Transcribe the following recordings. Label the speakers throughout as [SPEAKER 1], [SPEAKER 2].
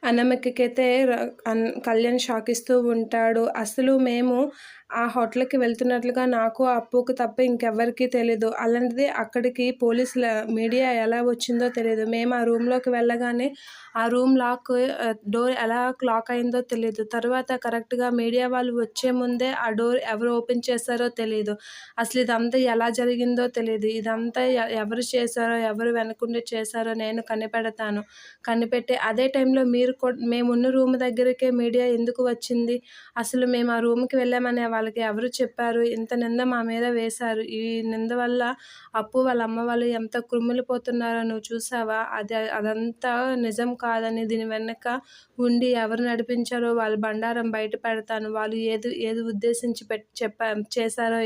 [SPEAKER 1] అనామికకైతే Kalyan shock ఇస్తూ ఉంటాడు. అసలు మేము ఆ హోటల్‌కి వెళ్తున్నట్లుగా నాకు, అప్పుకు తప్ప ఇంకెవ్వరికీ తెలీదు. అలాంటిది అక్కడికి మీడియా ఎలా వచ్చిందో తెలీదు. మేము ఆ రూమ్‌లోకి వెళ్ళగానే ఆ రూమ్ డోర్ ఎలా లాక్ అయిందో తెలీదు. తర్వాత కరెక్ట్‌గా మీడియా వాళ్ళు వచ్చే ముందే ఆ డోర్ ఎవరు ఓపెన్ చేశారో తెలీదు. అసలు ఇదంతా ఎలా జరిగిందో తెలీదు. ఇదంతా ఎవరు చేశారో, ఎవరు వెనకుండి చేశారో నేను కనిపెడతాను. కనిపెట్టి అదే టైంలో మేమున్న రూమ్ దగ్గరికే మీడియా ఎందుకు వచ్చింది? అసలు మేము ఆ రూమ్‌కి వెళ్ళామని వాళ్ళకి ఎవరు చెప్పారు? ఇంత నింద మా మీద వేశారు. ఈ నింద వల్ల అప్పు వాళ్ళ అమ్మ వాళ్ళు ఎంత కుమిలిపోతున్నారో నువ్వు చూసావా? అదంతా నిజం కాదని దీని వెనక ఉండి ఎవరు నడిపించారో వాళ్ళ బండారం బయట పెడతాను. వాళ్ళు ఏది ఏది ఉద్దేశించి చేశారో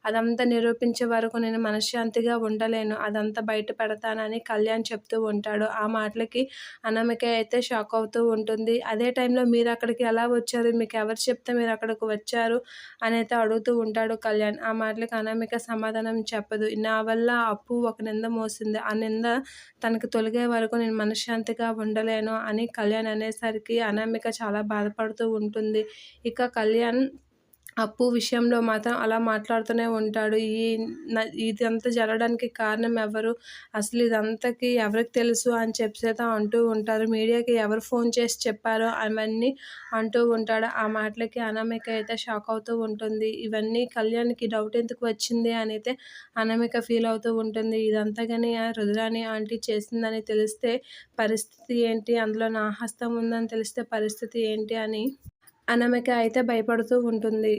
[SPEAKER 1] అదంతా నిరూపించే వరకు నేను మనశ్శాంతిగా ఉండలేను. అదంతా బయట పెడతానని కళ్యాణ్ చెప్తూ ఉంటాడు. ఆ మాటలకి అనామిక అయితే షాక్ అవుతూ ఉంటుంది. అదే టైంలో మీరక్కడికి ఎలా వచ్చారు? మీకెవరు చెప్తే మీరక్కడికి వచ్చారు? అనైతే అడుగుతూ ఉంటాడు కళ్యాణ్. ఆ మాటలకి అనామిక సమాధానం చెప్పదు. నా వల్ల అప్పు ఒక నింద మోసింది. ఆ నింద తనకి తొలగే వరకు నేను మనశ్శాంతిగా ఉండలేను అని కళ్యాణ్ అనేసరికి అనామిక చాలా బాధపడుతూ ఉంటుంది. ఇక కళ్యాణ్ అప్పు విషయంలో మాత్రం అలా మాట్లాడుతూనే ఉంటాడు. ఇదంతా జరగడానికి కారణం ఎవరు? అసలు ఇదంతాకి ఎవరికి తెలుసు అని చెప్పేసి అంటూ ఉంటారు. మీడియాకి ఎవరు ఫోన్ చేసి చెప్పారో అవన్నీ అంటూ ఉంటాడు. ఆ మాటలకి అనామిక అయితే షాక్ అవుతూ ఉంటుంది. ఇవన్నీ కళ్యాణ్‌కి డౌట్ ఎందుకు వచ్చింది అనైతే అనామిక ఫీల్ అవుతూ ఉంటుంది. ఇదంతా గాని రుద్రాణి ఆంటీ చేసిందని తెలిస్తే పరిస్థితి ఏంటి? అందులో నా హస్తం ఉందని తెలిస్తే పరిస్థితి ఏంటి అని అనామిక అయితే భయపడుతూ ఉంటుంది.